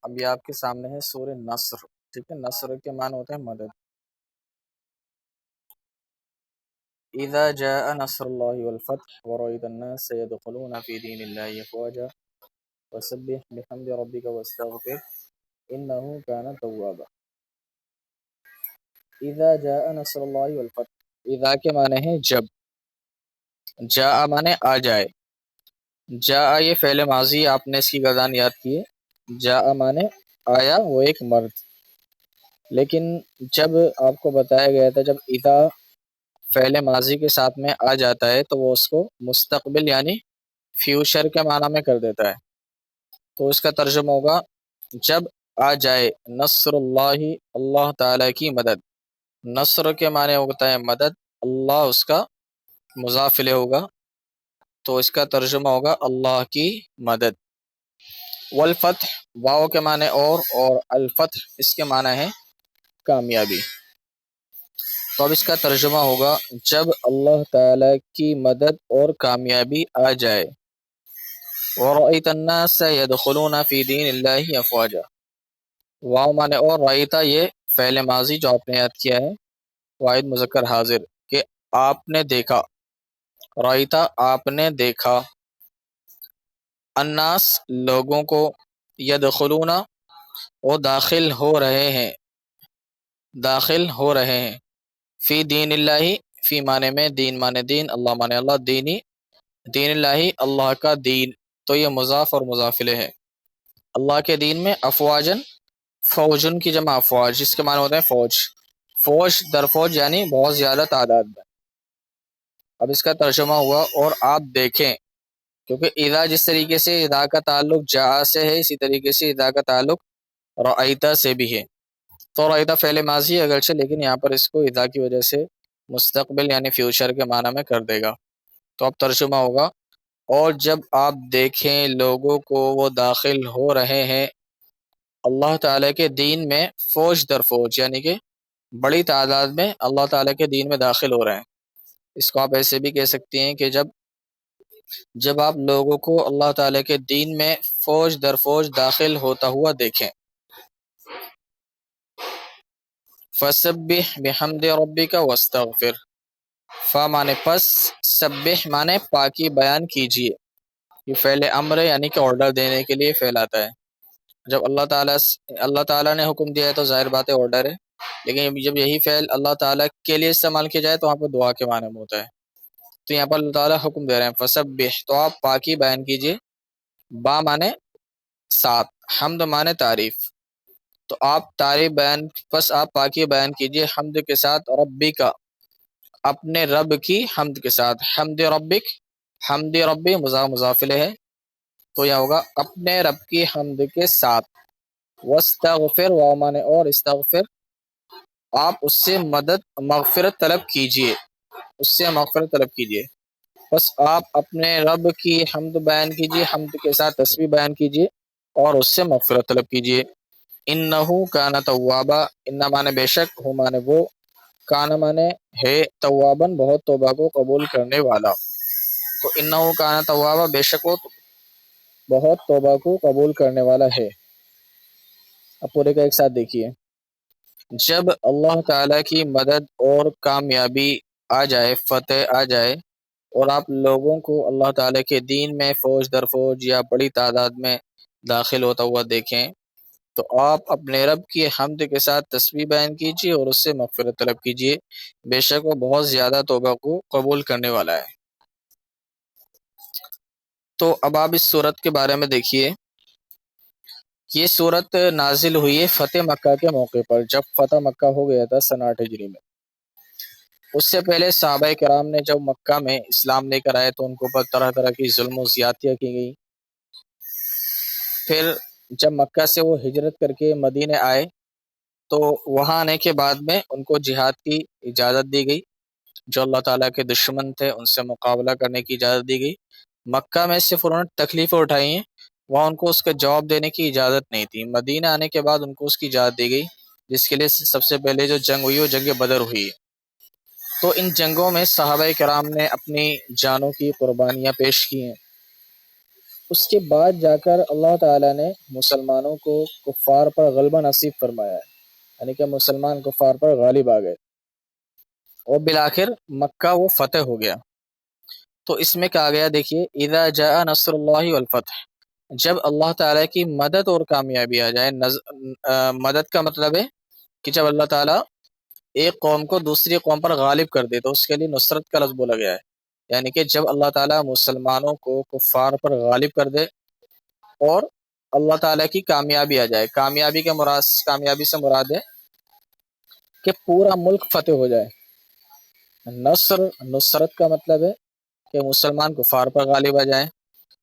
اب یہ آپ کے سامنے ہے سورہ نصر، ٹھیک ہے۔ نصر کے معنی ہوتے ہیں مدد۔ اذا جاء نصر اللہ والفتح ورأيت الناس يدخلون في دين الله افواجا فسبح بحمد ربك واستغفر انه كان توابا۔ اذا جاء نصر اللہ والفتح، اذا کے معنی ہے جب، جاء معنی آ جائے، جاء یہ فعل ماضی، آپ نے اس کی گردان یاد کی ہے۔ جاء معنی آیا، وہ ایک مرد، لیکن جب آپ کو بتایا گیا تھا جب اذا فعل ماضی کے ساتھ میں آ جاتا ہے تو وہ اس کو مستقبل یعنی فیوچر کے معنی میں کر دیتا ہے، تو اس کا ترجمہ ہوگا جب آ جائے نصر اللہ، اللہ تعالیٰ کی مدد۔ نصر کے معنی ہوتا ہے مدد، اللہ اس کا مضاف الیہ ہوگا، تو اس کا ترجمہ ہوگا اللہ کی مدد۔ والفتح واو کے معنی اور الفتح اس کے معنی ہے کامیابی، تو اب اس کا ترجمہ ہوگا جب اللہ تعالی کی مدد اور کامیابی آ جائے۔ وَرَأَيْتَ النَّاسَ يَدْخُلُونَ فِي دِينِ اللَّهِ أَفْوَاجًا، واو معنی اور، رأیتا یہ فعل ماضی جو آپ نے یاد کیا ہے واحد مذکر حاضر کہ آپ نے دیکھا، رأیتا آپ نے دیکھا، الناس لوگوں کو، یدخلون وہ داخل ہو رہے ہیں، داخل ہو رہے ہیں، فی دین اللہ، فی معنی میں، دین معنی دین، اللہ معنی اللہ، دینی دین اللہ اللہ کا دین، تو یہ مضاف اور مضاف الیہ ہے، اللہ کے دین میں، افواجن فوجن کی جمع افواج، جس کے معنی ہوتے ہیں فوج، فوج در فوج یعنی بہت زیادہ تعداد میں۔ اب اس کا ترجمہ ہوا اور آپ دیکھیں، کیونکہ اذا جس طریقے سے اذا کا تعلق جاء سے ہے، اسی طریقے سے اذا کا تعلق رأیتا سے بھی ہے، تو رأیتا فعل ماضی اگرچہ، لیکن یہاں پر اس کو اذا کی وجہ سے مستقبل یعنی فیوچر کے معنی میں کر دے گا، تو اب ترجمہ ہوگا اور جب آپ دیکھیں لوگوں کو وہ داخل ہو رہے ہیں اللہ تعالیٰ کے دین میں، فوج در فوج یعنی کہ بڑی تعداد میں اللہ تعالیٰ کے دین میں داخل ہو رہے ہیں۔ اس کو آپ ایسے بھی کہہ سکتے ہیں کہ جب آپ لوگوں کو اللہ تعالیٰ کے دین میں فوج در فوج داخل ہوتا ہوا دیکھیں۔ فسبح بحمد ربک واستغفر، فا معنی پس، سبح معنی پاکی بیان کیجیے، یہ فعل امر ہے یعنی کہ آرڈر دینے کے لیے فعل آتا ہے۔ جب اللہ تعالیٰ نے حکم دیا ہے تو ظاہر بات ہے آرڈر ہے، لیکن جب یہی فعل اللہ تعالیٰ کے لیے استعمال کیا جائے تو وہاں پہ دعا کے معنی میں ہوتا ہے، تو یہاں پر اللہ تعالیٰ حکم دے رہے ہیں فسبح، تو آپ پاکی بیان کیجیے، با معنی ساتھ، حمد معنی تعریف، تو آپ تعریف بیان، بس آپ پاکی بیان کیجیے حمد کے ساتھ، ربی کا اپنے رب کی حمد کے ساتھ، حمد ربک، حمد ربی مضاف مضاف الیہ ہے، تو یہ ہوگا اپنے رب کی حمد کے ساتھ، واستغفر واو معنی اور، استغفر آپ اس سے مدد مغفرت طلب کیجیے، اس سے مغفرت طلب کیجیے، بس آپ اپنے رب کی حمد بیان کیجیے، حمد کے ساتھ تسبیح بیان کیجیے اور اس سے مغفرت طلب کیجیے۔ انہو کان توابا، انہ معنی بے شک، ہو معنی وہ، کان معنی ہے، توابن بہت توبہ کو قبول کرنے والا، تو انہو کان توابا بے شک وہ بہت توبہ کو قبول کرنے والا ہے۔ اب پورے کا ایک ساتھ دیکھیے، جب اللہ تعالیٰ کی مدد اور کامیابی آ جائے، فتح آ جائے، اور آپ لوگوں کو اللہ تعالیٰ کے دین میں فوج در فوج یا بڑی تعداد میں داخل ہوتا ہوا دیکھیں، تو آپ اپنے رب کی حمد کے ساتھ تسبیح بیان کیجیے اور اس سے مغفرت طلب کیجیے، بے شک وہ بہت زیادہ توبہ کو قبول کرنے والا ہے۔ تو اب آپ اس صورت کے بارے میں دیکھیے، یہ صورت نازل ہوئی ہے فتح مکہ کے موقع پر، جب فتح مکہ ہو گیا تھا سن 8 ہجری میں۔ اس سے پہلے صحابہ کرام نے جب مکہ میں اسلام لے کر آئے تو ان کے اوپر طرح طرح کی ظلم و زیادتیاں کی گئی، پھر جب مکہ سے وہ ہجرت کر کے مدینے آئے تو وہاں آنے کے بعد میں ان کو جہاد کی اجازت دی گئی، جو اللہ تعالیٰ کے دشمن تھے ان سے مقابلہ کرنے کی اجازت دی گئی۔ مکہ میں صرف انہوں نے تکلیفیں اٹھائی ہیں، وہاں ان کو اس کا جواب دینے کی اجازت نہیں تھی، مدینہ آنے کے بعد ان کو اس کی اجازت دی گئی، جس کے لیے سب سے پہلے جو جنگ ہوئی وہ جنگ بدر ہوئی۔ تو ان جنگوں میں صحابہ کرام نے اپنی جانوں کی قربانیاں پیش کی ہیں۔ اس کے بعد جا کر اللہ تعالیٰ نے مسلمانوں کو کفار پر غلبہ نصیب فرمایا ہے، یعنی کہ مسلمان کفار پر غالب آ گئے اور بالآخر مکہ وہ فتح ہو گیا۔ تو اس میں کہا گیا، دیکھیے، اذا جاء نصر اللہ والفتح، جب اللہ تعالیٰ کی مدد اور کامیابی آ جائے۔ مدد کا مطلب ہے کہ جب اللہ تعالیٰ ایک قوم کو دوسری قوم پر غالب کر دے تو اس کے لیے نصرت کا لفظ بولا گیا ہے، یعنی کہ جب اللہ تعالیٰ مسلمانوں کو کفار پر غالب کر دے اور اللہ تعالیٰ کی کامیابی آ جائے۔ کامیابی سے مراد ہے کہ پورا ملک فتح ہو جائے۔ نصرت کا مطلب ہے کہ مسلمان کفار پر غالب آ جائیں۔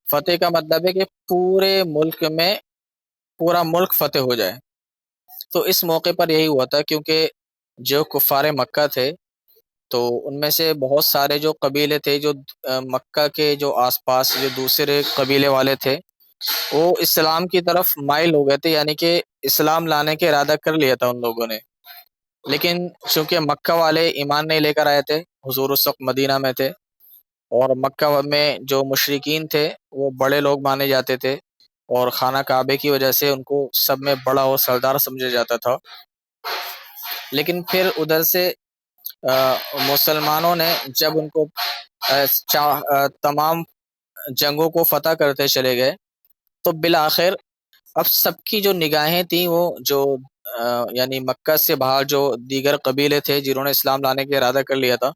فتح کا مطلب ہے کہ پورے ملک میں پورا ملک فتح ہو جائے۔ تو اس موقع پر یہی ہوا تھا، کیونکہ جو کفار مکہ تھے تو ان میں سے بہت سارے جو قبیلے تھے، جو مکہ کے جو آس پاس جو دوسرے قبیلے والے تھے، وہ اسلام کی طرف مائل ہو گئے تھے، یعنی کہ اسلام لانے کے ارادہ کر لیا تھا ان لوگوں نے۔ لیکن چونکہ مکہ والے ایمان نہیں لے کر آئے تھے، حضور اس وقت مدینہ میں تھے، اور مکہ میں جو مشرکین تھے وہ بڑے لوگ مانے جاتے تھے، اور خانہ کعبے کی وجہ سے ان کو سب میں بڑا اور سردار سمجھا جاتا تھا۔ لیکن پھر ادھر سے مسلمانوں نے جب ان کو تمام جنگوں کو فتح کرتے چلے گئے تو بالآخر اب سب کی جو نگاہیں تھیں وہ جو یعنی مکہ سے باہر جو دیگر قبیلے تھے جنہوں نے اسلام لانے کا ارادہ کر لیا تھا،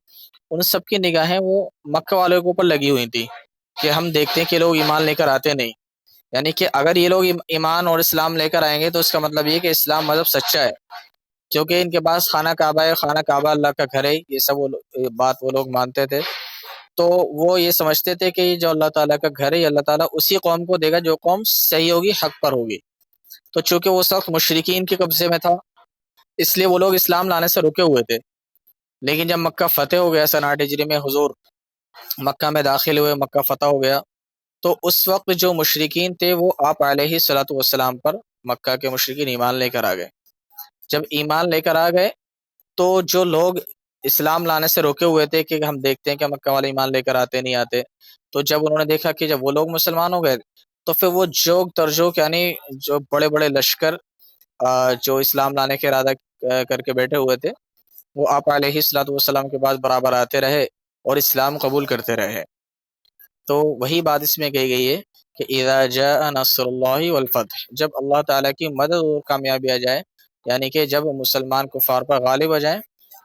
ان سب کی نگاہیں وہ مکہ والوں کے اوپر لگی ہوئی تھی کہ ہم دیکھتے ہیں کہ لوگ ایمان لے کر آتے نہیں، یعنی کہ اگر یہ لوگ ایمان اور اسلام لے کر آئیں گے تو اس کا مطلب یہ کہ اسلام مذہب سچا ہے، کیونکہ ان کے پاس خانہ کعبہ ہے، خانہ کعبہ اللہ کا گھر ہے، یہ سب بات وہ لوگ مانتے تھے۔ تو وہ یہ سمجھتے تھے کہ یہ جو اللہ تعالیٰ کا گھر ہے، یہ اللہ تعالیٰ اسی قوم کو دے گا جو قوم صحیح ہوگی، حق پر ہوگی۔ تو چونکہ وہ اس وقت مشرکین کے قبضے میں تھا، اس لیے وہ لوگ اسلام لانے سے رکے ہوئے تھے۔ لیکن جب مکہ فتح ہو گیا سن 8 ہجری میں، حضور مکہ میں داخل ہوئے، مکہ فتح ہو گیا، تو اس وقت جو مشرکین تھے وہ آپ علیہ الصلوۃ والسلام پر، مکہ کے مشرکین ایمان لے کر آ گئے۔ جب ایمان لے کر آ گئے تو جو لوگ اسلام لانے سے روکے ہوئے تھے کہ ہم دیکھتے ہیں کہ مکہ والے ایمان لے کر آتے نہیں آتے، تو جب انہوں نے دیکھا کہ جب وہ لوگ مسلمان ہو گئے تو پھر وہ جوگ ترجوگ، یعنی جو بڑے بڑے لشکر جو اسلام لانے کے ارادہ کر کے بیٹھے ہوئے تھے، وہ آپ علیہ الصلوۃ والسلام کے پاس برابر آتے رہے اور اسلام قبول کرتے رہے۔ تو وہی بات اس میں کہی گئی ہے کہ اذا جاء نصر اللہ والفتح، جب اللہ تعالیٰ کی مدد اور کامیابی آ جائے، یعنی کہ جب مسلمان کفار پر غالب ہو جائیں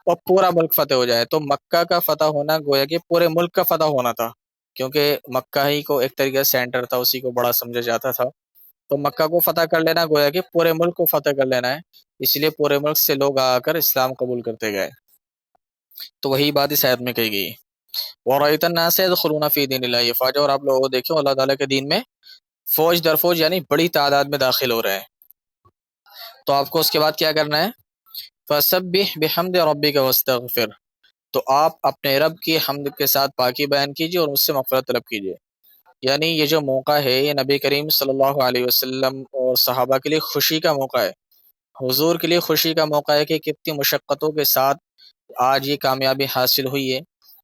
اور پورا ملک فتح ہو جائے۔ تو مکہ کا فتح ہونا گویا کہ پورے ملک کا فتح ہونا تھا، کیونکہ مکہ ہی کو ایک طریقے سے سینٹر تھا، اسی کو بڑا سمجھا جاتا تھا۔ تو مکہ کو فتح کر لینا گویا کہ پورے ملک کو فتح کر لینا ہے، اس لیے پورے ملک سے لوگ آ کر اسلام قبول کرتے گئے۔ تو وہی بات اس آیت میں کہی گئی۔ وَرَأَيْتَ النَّاسَ يَدْخُلُونَ فِي دِينِ اللَّهِ أَفْوَاجًا، اور آپ لوگوں کو دیکھو اللہ تعالیٰ کے دین میں فوج در فوج، یعنی بڑی تعداد میں داخل ہو رہے ہیں۔ تو آپ کو اس کے بعد کیا کرنا ہے؟ فَسَبِّحْ بِحَمْدِ رَبِّكَ وَاسْتَغْفِرْ، تو آپ اپنے رب کی حمد کے ساتھ پاکی بیان کیجیے اور مجھ سے مغفرت طلب کیجیے۔ یعنی یہ جو موقع ہے یہ نبی کریم صلی اللہ علیہ وسلم اور صحابہ کے لیے خوشی کا موقع ہے، حضور کے لیے خوشی کا موقع ہے کہ کتنی مشقتوں کے ساتھ آج یہ کامیابی حاصل ہوئی ہے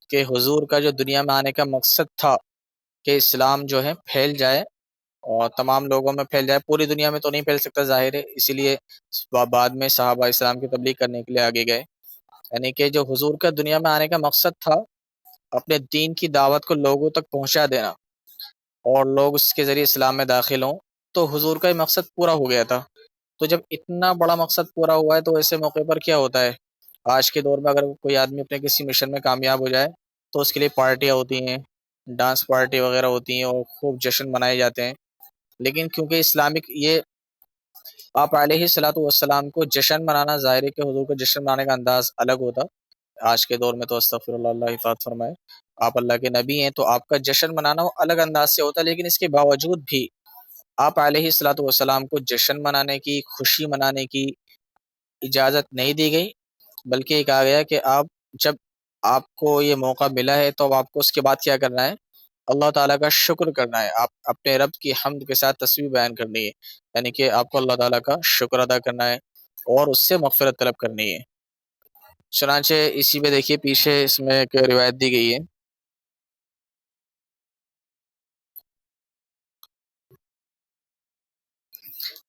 کہ حضور کا جو دنیا میں آنے کا مقصد تھا کہ اسلام جو ہے پھیل جائے اور تمام لوگوں میں پھیل جائے، پوری دنیا میں تو نہیں پھیل سکتا ظاہر ہے، اسی لیے بعد میں صحابہ اسلام کی تبلیغ کرنے کے لیے آگے گئے۔ یعنی کہ جو حضور کا دنیا میں آنے کا مقصد تھا اپنے دین کی دعوت کو لوگوں تک پہنچا دینا اور لوگ اس کے ذریعے اسلام میں داخل ہوں، تو حضور کا یہ مقصد پورا ہو گیا تھا۔ تو جب اتنا بڑا مقصد پورا ہوا ہے تو ایسے موقع پر کیا ہوتا ہے، آج کے دور میں اگر کوئی آدمی اپنے کسی مشن میں کامیاب ہو جائے تو اس کے لیے پارٹیاں ہوتی ہیں، ڈانس پارٹی وغیرہ ہوتی ہیں اور خوب جشن منائے جاتے ہیں۔ لیکن کیونکہ اسلامک یہ آپ علیہ الصلوۃ والسلام کو جشن منانا، ظاہر ہے کہ حضور کو جشن منانے کا انداز الگ ہوتا، آج کے دور میں تو استغفر اللہ، اللہ حفاظت فرمائے، آپ اللہ کے نبی ہیں تو آپ کا جشن منانا وہ الگ انداز سے ہوتا ہے، لیکن اس کے باوجود بھی آپ علیہ الصلوۃ والسلام کو جشن منانے کی، خوشی منانے کی اجازت نہیں دی گئی، بلکہ یہ کہا گیا کہ آپ جب آپ کو یہ موقع ملا ہے تو اب آپ کو اس کے بعد کیا کرنا ہے؟ اللہ تعالیٰ کا شکر کرنا ہے، آپ اپنے رب کی حمد کے ساتھ تسبیح بیان کرنی ہے، یعنی کہ آپ کو اللہ تعالیٰ کا شکر ادا کرنا ہے اور اس سے مغفرت طلب کرنی ہے۔ چنانچہ اسی میں دیکھیے پیچھے اس میں ایک روایت دی گئی ہے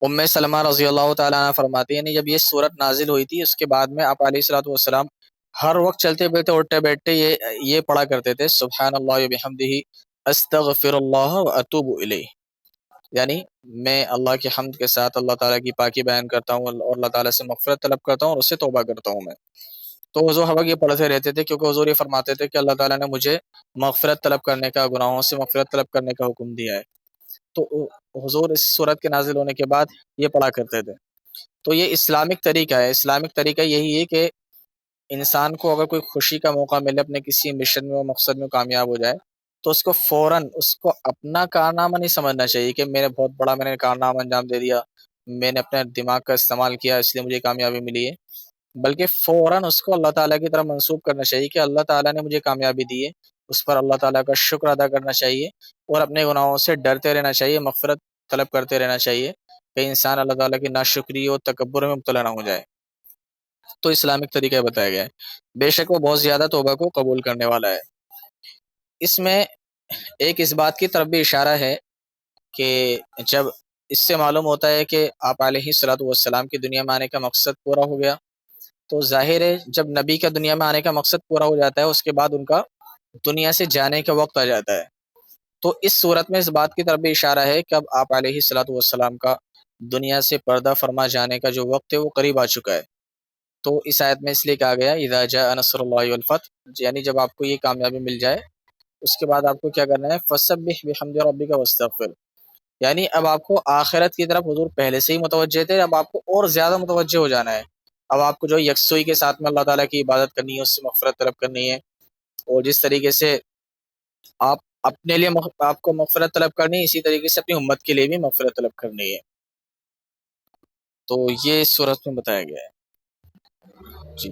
ام سلمہ رضی اللہ تعالیٰ عنہ فرماتی ہیں، یعنی جب یہ صورت نازل ہوئی تھی اس کے بعد میں آپ علیہ الصلوۃ والسلام ہر وقت چلتے پھرتے اٹھتے بیٹھتے یہ پڑھا کرتے تھے، سبحان اللہ و بحمدہ استغفر اللہ و اتوب الیہ، یعنی میں اللہ کی حمد کے ساتھ اللہ تعالیٰ کی پاکی بیان کرتا ہوں اور اللہ تعالیٰ سے مغفرت طلب کرتا ہوں اور اس سے توبہ کرتا ہوں میں۔ تو حضور ہر وقت یہ پڑھتے رہتے تھے کیونکہ حضور یہ فرماتے تھے کہ اللہ تعالیٰ نے مجھے مغفرت طلب کرنے کا، گناہوں سے مغفرت طلب کرنے کا حکم دیا ہے۔ تو حضور اس صورت کے نازل ہونے کے بعد یہ پڑھا کرتے تھے۔ تو یہ اسلامک طریقہ ہے، اسلامک طریقہ یہی ہے کہ انسان کو اگر کوئی خوشی کا موقع ملے، اپنے کسی مشن میں و مقصد میں کامیاب ہو جائے، تو اس کو فوراً اس کو اپنا کارنامہ نہیں سمجھنا چاہیے کہ میں نے بہت بڑا میں نے کارنامہ انجام دے دیا، میں نے اپنے دماغ کا استعمال کیا اس لیے مجھے کامیابی ملی ہے، بلکہ فوراً اس کو اللہ تعالیٰ کی طرف منسوب کرنا چاہیے کہ اللہ تعالیٰ نے مجھے کامیابی دی ہے، اس پر اللہ تعالیٰ کا شکر ادا کرنا چاہیے اور اپنے گناہوں سے ڈرتے رہنا چاہیے، مغفرت طلب کرتے رہنا چاہیے کہ انسان اللہ تعالیٰ کی ناشکری اور تکبر میں مبتلا نہ ہو جائے۔ تو اسلامک طریقہ بتایا گیا ہے، بے شک وہ بہت زیادہ توبہ کو قبول کرنے والا ہے۔ اس میں ایک اس بات کی طرف بھی اشارہ ہے کہ جب اس سے معلوم ہوتا ہے کہ آپ علیہ الصلوۃ والسلام کی دنیا میں آنے کا مقصد پورا ہو گیا، تو ظاہر ہے جب نبی کا دنیا میں آنے کا مقصد پورا ہو جاتا ہے اس کے بعد ان کا دنیا سے جانے کا وقت آ جاتا ہے۔ تو اس صورت میں اس بات کی طرف بھی اشارہ ہے کہ اب آپ علیہ الصلوۃ والسلام کا دنیا سے پردہ فرما جانے کا جو وقت ہے وہ قریب آ چکا ہے۔ تو اس آیت میں اس لیے کہا گیا اذا جاء نصر اللہ والفتح، یعنی جب آپ کو یہ کامیابی مل جائے اس کے بعد آپ کو کیا کرنا ہے، فسبح بحمد ربک واستغفر، یعنی اب آپ کو آخرت کی طرف حضور پہلے سے ہی متوجہ تھے، اب آپ کو اور زیادہ متوجہ ہو جانا ہے۔ اب آپ کو جو یکسوئی کے ساتھ میں اللہ تعالیٰ کی عبادت کرنی ہے، اس سے مغفرت طلب کرنی ہے، اور جس طریقے سے آپ اپنے لیے آپ کو مغفرت طلب کرنی ہے، اسی طریقے سے اپنی امت کے لیے بھی مغفرت طلب کرنی ہے۔ تو یہ اس صورت میں بتایا گیا ہے۔ جی